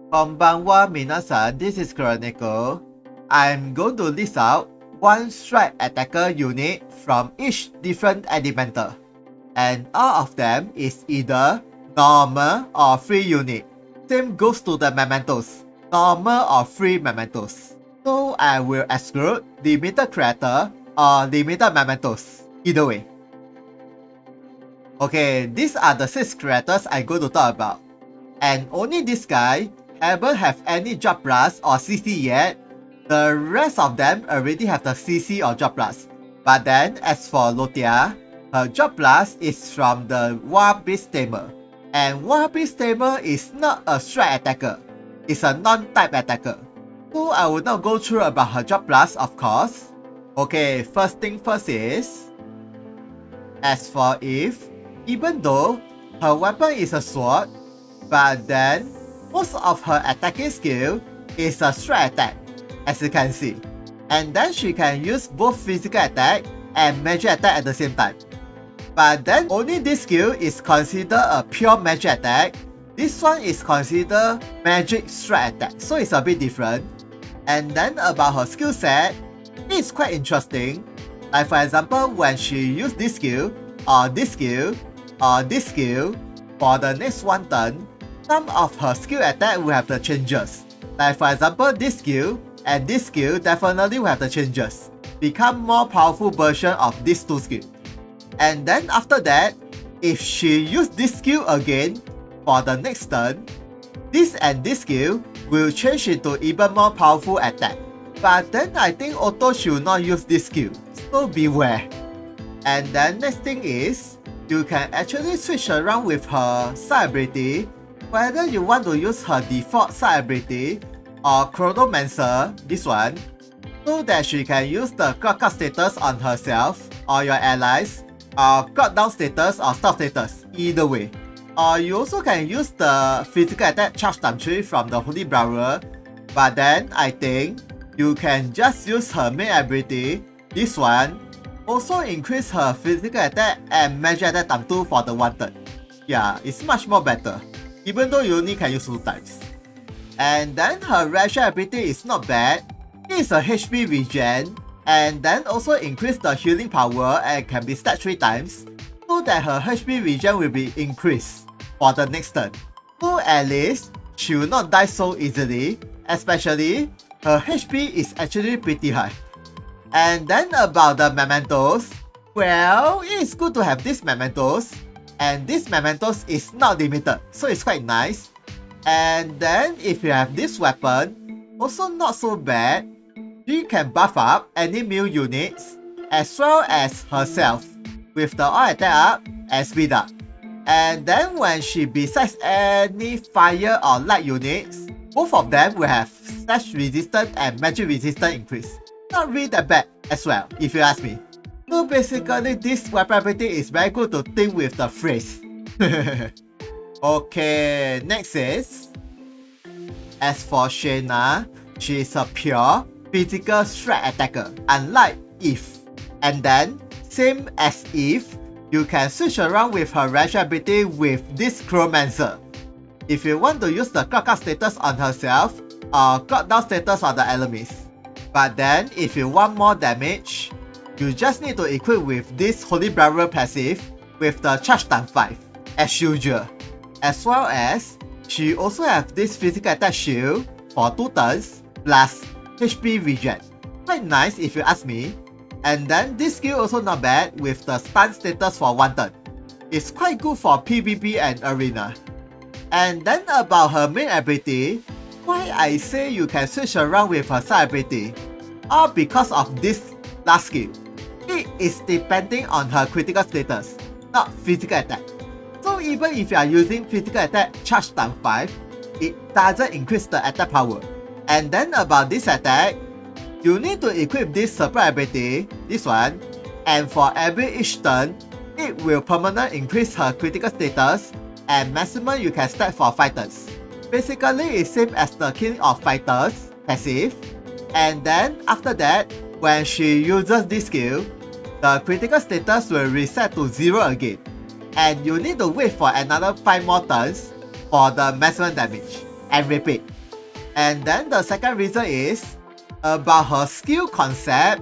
Konbanwa minasan, this is Chronicle. I'm going to list out one strike attacker unit from each different elemental, and all of them is either normal or free unit. Same goes to the mementos, normal or free mementos. So I will exclude limited creator or limited mementos, either way. Okay, these are the 6 creators I'm going to talk about, and only this guy haven't have any drop plus or CC yet. The rest of them already have the CC or drop plus. But then as for Lotiyah, her drop plus is from the Wild Beast Tamer. And Wild Beast Tamer is not a strike attacker, it's a non-type attacker. So I will not go through about her drop plus, of course. Okay, first thing first is, as for Eve, even though her weapon is a sword, but then most of her attacking skill is a strike attack, as you can see. And then she can use both physical attack and magic attack at the same time. But then only this skill is considered a pure magic attack. This one is considered magic strike attack, so it's a bit different. And then about her skill set, it's quite interesting. Like for example, when she use this skill, or this skill, or this skill, for the next one turn, some of her skill attack will have the changes. Like for example, this skill and this skill definitely will have the changes. Become more powerful version of these 2 skills. And then after that, if she use this skill again for the next turn, this and this skill will change into even more powerful attack. But then I think Auto should not use this skill, so beware. And then next thing is, you can actually switch around with her side ability, whether you want to use her default side ability or Chronomancer, this one, so that she can use the God Up status on herself or your allies, or God Down status or Stop status, either way. Or you also can use the physical attack charge time tree from the Holy Brawler, but then I think you can just use her main ability, this one, also increase her physical attack and magic attack time 2 for the 1 turn. Yeah, it's much more better, even though you only can use 2 times. And then her ration ability is not bad. It is a HP regen, and then also increase the healing power and can be stacked 3 times, so that her HP regen will be increased for the next turn. So at least, she will not die so easily, especially her HP is actually pretty high. And then about the mementos, well, it is good to have these mementos, and this mementos is not limited, so it's quite nice. And then if you have this weapon, also not so bad. She can buff up any melee units as well as herself with the all attack up and speed up. And then when she besides any fire or light units, both of them will have slash resistance and magic resistance increase. Not really that bad as well, if you ask me. So basically this weapon ability is very good to think with the phrase. Okay, next is, as for Shayna, she is a pure physical strike attacker, unlike Eve. And then, same as Eve, you can switch around with her ration ability with this Chronomancer. If you want to use the God Up status on herself, or God Down status on the enemies. But then, if you want more damage, you just need to equip with this Holy Brawler passive with the charge time 5, as usual. As well as, she also have this physical attack shield for 2 turns plus HP regen. Quite nice if you ask me. And then this skill also not bad with the stun status for 1 turn. It's quite good for PvP and arena. And then about her main ability, why I say you can switch around with her side ability, all because of this last skill. It is depending on her critical status, not physical attack. So even if you are using physical attack charge time 5, it doesn't increase the attack power. And then about this attack, you need to equip this supply ability, this one, and for every each turn, it will permanently increase her critical status and maximum you can stack for 5 turns. Basically, it's same as the King of Fighters passive. And then after that, when she uses this skill, the critical status will reset to 0 again. And you need to wait for another 5 more turns for the maximum damage. and repeat. And then the second reason is about her skill concept.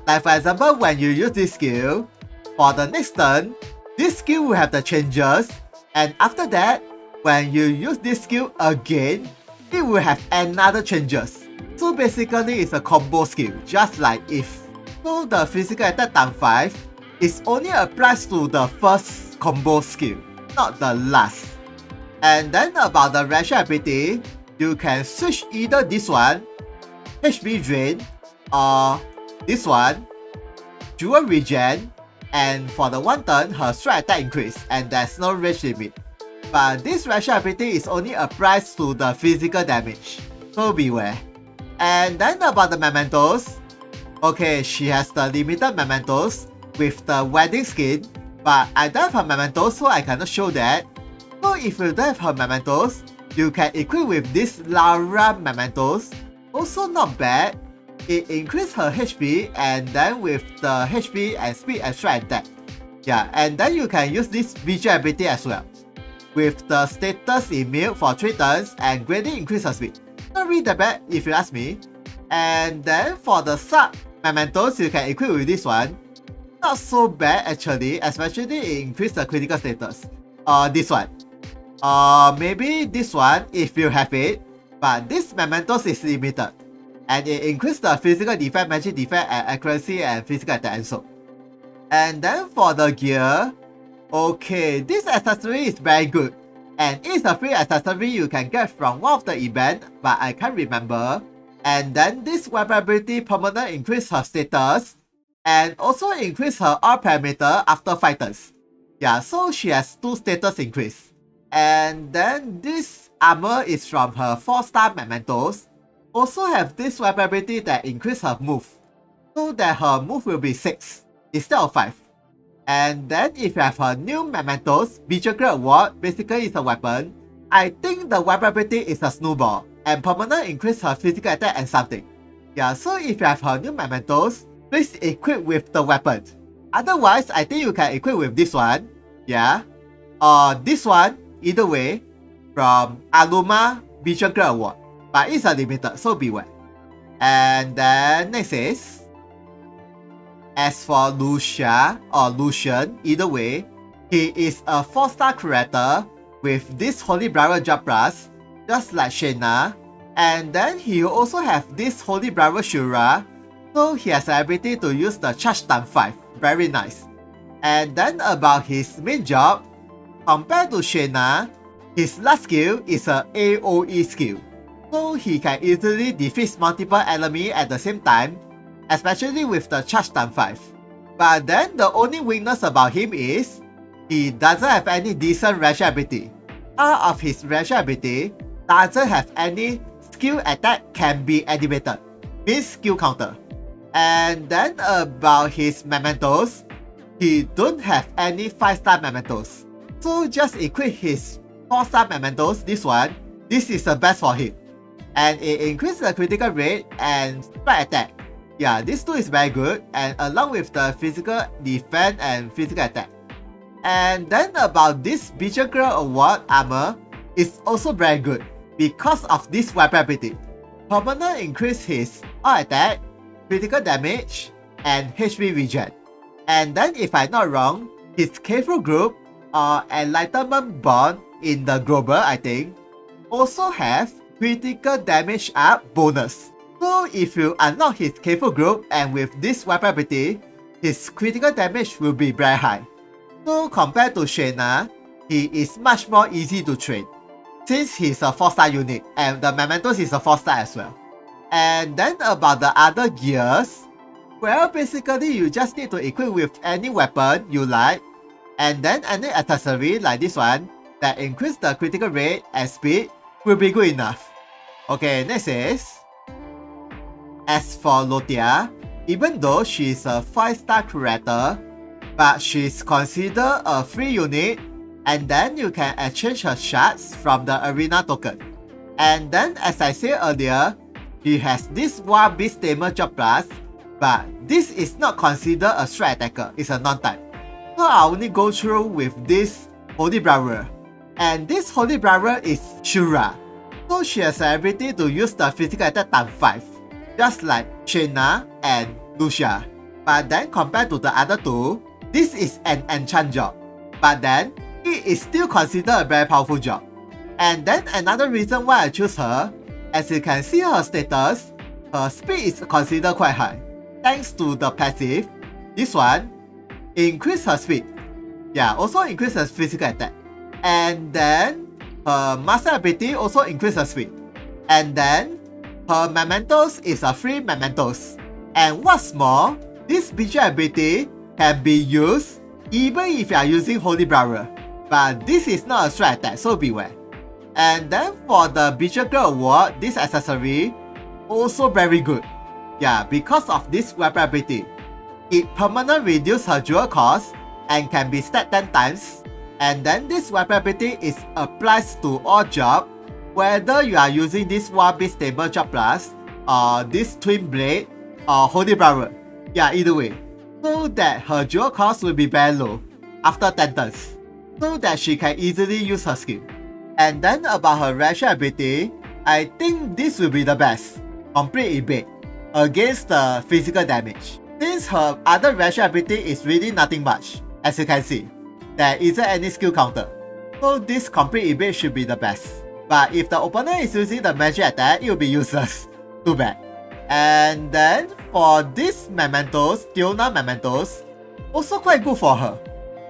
Like for example, when you use this skill, for the next turn, this skill will have the changes, and after that, when you use this skill again, it will have another changes. So basically it's a combo skill, just like if. So the physical attack times 5 is only applies to the first combo skill, not the last. And then about the rational ability, you can switch either this one, HP drain, or this one, dual regen, and for the one turn, her strike attack increase, and there's no range limit. But this rational ability is only applies to the physical damage, so beware. And then about the mementos, okay, she has the limited mementos with the wedding skin, but I don't have her mementos, so I cannot show that. So if you don't have her mementos, you can equip with this Lara mementos, also not bad. It increases her HP, and then with the HP and speed and strike attack. Yeah, and then you can use this visual ability as well, with the status immune for 3 turns and greatly increase her speed. Not really that bad if you ask me. And then for the sub mementos, you can equip with this one. Not so bad actually, especially it increases the critical status. This one. Maybe this one if you have it, but this mementos is limited. And it increases the physical defense, magic defense, and accuracy and physical attack and so. And then for the gear, okay, this accessory is very good. And it's a free accessory you can get from one of the events, but I can't remember. And then this weapon ability permanent increase her status, and also increase her all parameter after 5 turns. Yeah, so she has 2 status increase. And then this armor is from her 4-star mementos. Also have this weapon ability that increase her move, so that her move will be 6 instead of 5. And then if you have her new mementos, Visual Grade Award, basically it's a weapon. I think the weapon ability is a snowball, and permanent increase her physical attack and something. Yeah, so if you have her new mementos, please equip with the weapon. Otherwise, I think you can equip with this one, yeah, or this one, either way, from Aluma Visual Grade Award. But it's a limited, so beware. And then next is, as for Lucia or Lucian, either way, he is a 4-star creator with this Holy Bridal Jump Plus, just like Shayna. And then he also have this Holy Bridal Shura, so he has the ability to use the charge times 5, very nice. And then about his main job, compared to Shayna, his last skill is a AoE skill. So he can easily defeat multiple enemies at the same time, especially with the charge times 5. But then the only weakness about him is, he doesn't have any decent rational ability. All of his rational ability doesn't have any skill attack can be activated, means skill counter. And then about his mementos, he don't have any 5-star mementos. So just equip his 4-star mementos, this one, this is the best for him. And it increases the critical rate and strike attack. Yeah, this two is very good, and along with the physical defense and physical attack. And then about this Visual Grade Award armor is also very good because of this weapon ability. Permanent increase his all attack, critical damage, and HP regen. And then if I'm not wrong, his careful group or enlightenment bond in the global, I think, also have critical damage up bonus. So if you unlock his careful group and with this weapon ability, his critical damage will be very high. So compared to Shayna, he is much more easy to train, since he's a 4-star unit and the mementos is a 4-star as well. And then about the other gears, well, basically you just need to equip with any weapon you like, and then any accessory like this one that increase the critical rate and speed will be good enough. Okay, next is, as for Lotiyah, even though she's a 5-star creator, but she's considered a free unit, and then you can exchange her shards from the arena token. And then as I said earlier, she has this Wild Beast Tamer Job Plus, but this is not considered a strike attacker, it's a non-type. So I'll only go through with this Holy Bridal. And this Holy Bridal is Shura. So she has the ability to use the physical attack times 5, just like Shayna and Lucian. But then compared to the other two, this is an enchant job. But then, it is still considered a very powerful job. And then another reason why I choose her, as you can see her status, her speed is considered quite high. Thanks to the passive, this one, increase her speed. Yeah, also increase her physical attack. And then, her master ability also increase her speed. And then, her mementos is a free mementos. And what's more, this visual ability can be used even if you are using Holy Brawler. But this is not a straight attack, so beware. And then for the Visual Girl award, this accessory also very good. Yeah, because of this weapon ability. It permanently reduces her dual cost and can be stacked 10 times. And then this weapon ability is applies to all jobs, whether you are using this 1-bit stable job plus, or this twin blade, or Holy Brawler. Yeah, either way. So that her dual cost will be very low after 10 turns, so that she can easily use her skill. And then about her rational ability, I think this will be the best. Complete evade against the physical damage. Since her other rational ability is really nothing much, as you can see, there isn't any skill counter. So this complete evade should be the best. But if the opponent is using the magic attack, it will be useless. Too bad. And then for this mementos, Diona mementos, also quite good for her.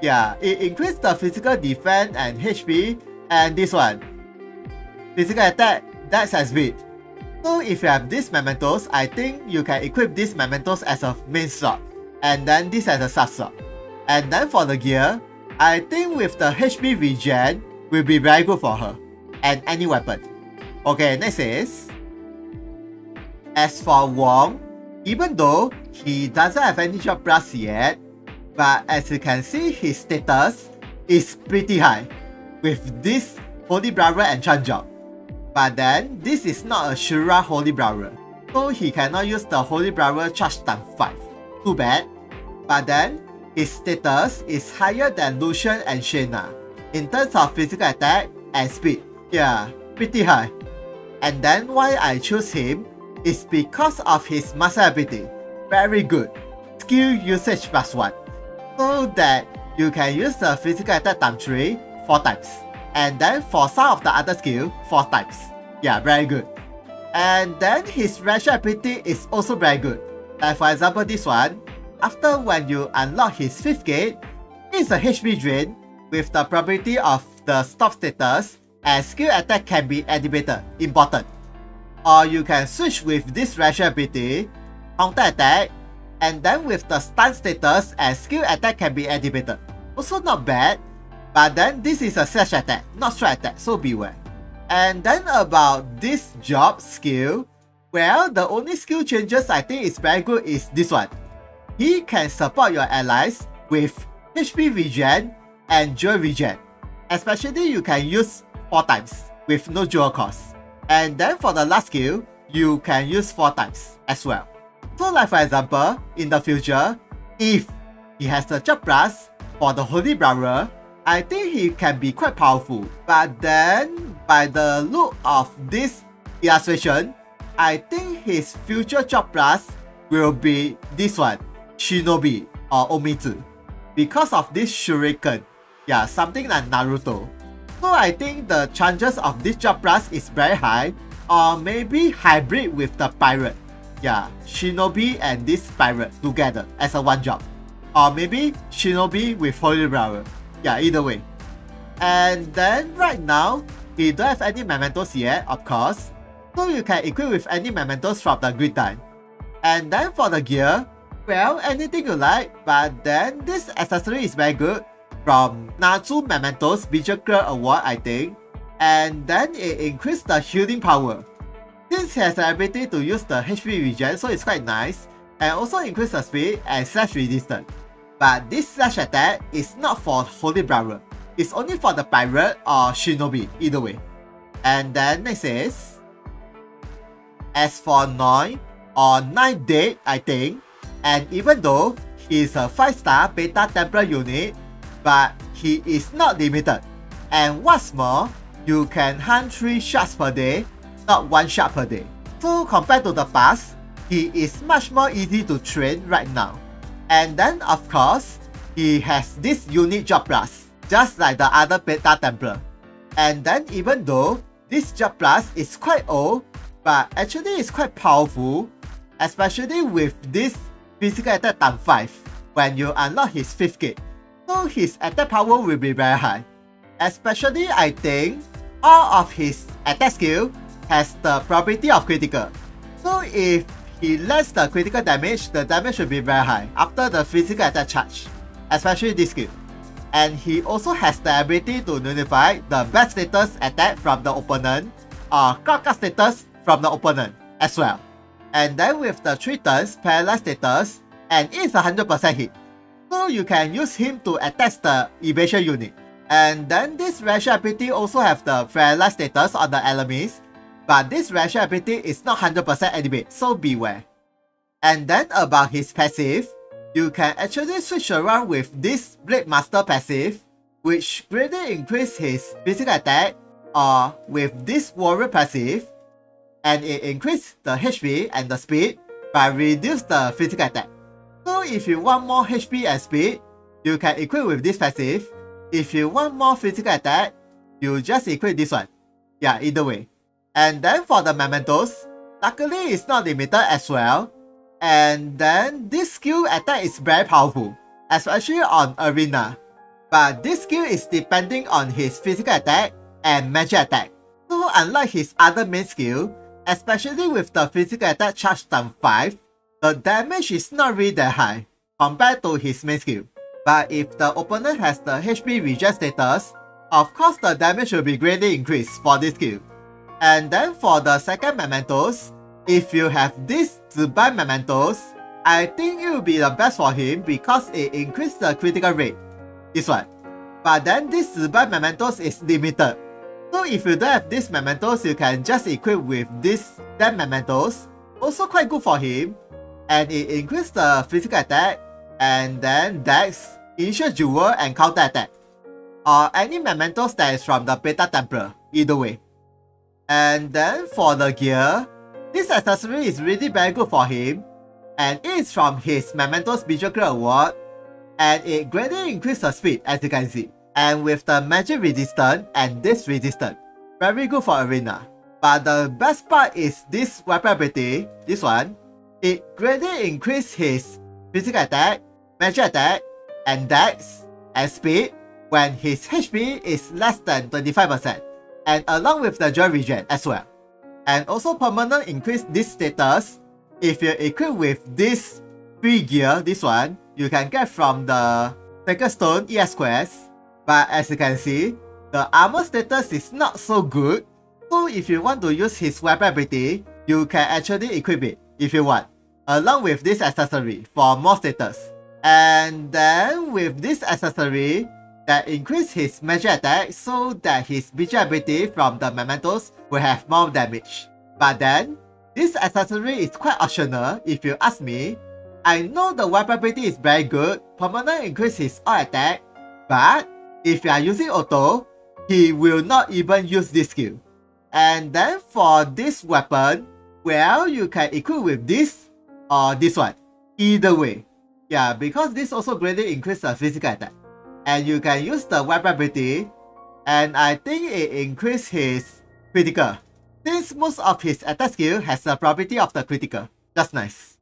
Yeah, it increased the physical defense and HP, and this one, physical attack, that's as speed. So if you have this mementos, I think you can equip this mementos as a main slot, and then this as a sub slot. And then for the gear, I think with the HP regen will be very good for her, and any weapon. Okay, next is, as for Wong, even though he doesn't have any job plus yet, but as you can see, his status is pretty high with this Holy Brawler enchant job. But then, this is not a Shura Holy Brawler, so he cannot use the Holy Brawler charge times 5. Too bad. But then, his status is higher than Lucian and Shayna in terms of physical attack and speed. Yeah, pretty high. And then why I choose him is because of his master ability. Very good. Skill usage plus 1. So that you can use the physical attack times 3 4 times. And then for some of the other skill, 4 times. Yeah, very good. And then his rational ability is also very good. Like for example this one, after when you unlock his 5th gate, it's a HP drain with the probability of the stop status and skill attack can be activated. Important. Or you can switch with this rational ability, counter attack, and then with the stun status and skill attack can be activated. Also not bad, but then this is a slash attack, not straight attack, so beware. And then about this job skill, well, the only skill changes I think is very good is this one. He can support your allies with HP regen and dual regen. Especially you can use 4 times with no dual cost. And then for the last skill, you can use 4 times as well. So like for example, in the future, if he has the job plus for the Holy Brawler, I think he can be quite powerful. But then, by the look of this illustration, I think his future job plus will be this one, Shinobi or Omitsu. Because of this shuriken, yeah, something like Naruto. So I think the chances of this job plus is very high, or maybe hybrid with the pirate. Yeah, Shinobi and this pirate together as a one job. Or maybe Shinobi with Holy Brawler. Yeah, either way. And then right now, he don't have any mementos yet, of course. So you can equip with any mementos from the grid time. And then for the gear, well, anything you like, but then this accessory is very good. From Natsu Mementos Visual Girl Award, I think. And then it increased the healing power. Since he has the ability to use the HP regen, so it's quite nice. And also increase the speed and slash resistance. But this slash attack is not for Holy Brawler. It's only for the pirate or Shinobi, either way. And then next is, as for Neun, or 9 Date, I think. And even though he is a 5-star Beta Templar unit, but he is not limited. And what's more, you can hunt 3 shots per day, not 1 shot per day. So compared to the past, he is much more easy to train right now. And then of course, he has this unique job plus, just like the other Beta Templar. And then even though this job plus is quite old, but actually it's quite powerful, especially with this physical attack times 5 when you unlock his 5th kit. So his attack power will be very high. Especially I think all of his attack skill has the property of critical. So if he lands the critical damage, the damage will be very high after the physical attack charge, especially this skill. And he also has the ability to nullify the bad status attack from the opponent or clock status from the opponent as well. And then with the 3 turns paralyzed status, and it's 100% hit. So you can use him to attack the evasion unit. And then this rational ability also have the paralyzed status on the enemies, but this rational ability is not 100% animate, so beware. And then about his passive, you can actually switch around with this Blade Master passive, which greatly increase his physical attack, or with this Warrior passive, and it increase the HP and the speed, but reduce the physical attack. So if you want more HP and speed, you can equip with this passive. If you want more physical attack, you just equip this one. Yeah, either way. And then for the mementos, luckily it's not limited as well. And then this skill attack is very powerful, especially on arena. But this skill is depending on his physical attack and magic attack. So unlike his other main skill, especially with the physical attack charge times 5, the damage is not really that high compared to his main skill. But if the opponent has the HP regen status, of course the damage will be greatly increased for this skill. And then for the second mementos, if you have this Zubai mementos, I think it will be the best for him because it increases the critical rate. This one. But then this Zubai mementos is limited. So if you don't have this mementos, you can just equip with this damn mementos. Also quite good for him. And it increases the physical attack, and then dex, initial jewel, and counter attack. Or any mementos that is from the Beta Templar, either way. And then for the gear, this accessory is really very good for him, and it is from his Mementos Mediocre Award, and it greatly increases the speed as you can see. And with the magic resistance and this resistance, very good for arena. But the best part is this weapon ability, this one. It greatly increases his physical attack, magic attack, and dex, and speed when his HP is less than 25%, and along with the joy regen as well. And also permanent increase this status. If you equip with this free gear, this one, you can get from the Sacred Stone ES quest. But as you can see, the armor status is not so good. So if you want to use his weapon ability, you can actually equip it if you want, along with this accessory for more status. And then with this accessory, that increase his magic attack so that his magic ability from the mementos will have more damage. But then, this accessory is quite optional if you ask me. I know the weapon ability is very good, permanent increase his all attack, but if you are using auto, he will not even use this skill. And then for this weapon, well, you can equip with this or this one, either way. Yeah, because this also greatly increases the physical attack. And you can use the weapon ability, and I think it increases his critical, since most of his attack skill has the property of the critical. Just nice.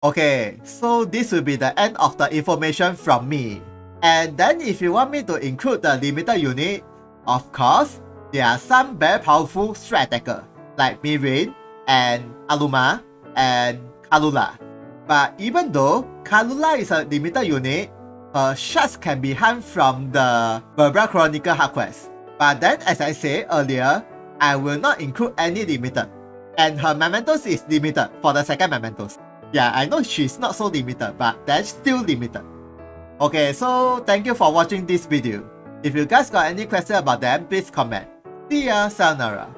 Okay, so this will be the end of the information from me. And then if you want me to include the limited unit, of course, there are some very powerful strike attacker like Mirin and Aluma and Kalula. But even though Kalula is a limited unit, her shots can be harmed from the Verbal Chronicle hard quest. But then as I said earlier, I will not include any limited. And her mementos is limited for the second mementos. Yeah, I know she's not so limited, but that's still limited. Okay, so thank you for watching this video. If you guys got any questions about them, please comment. See ya, sayonara.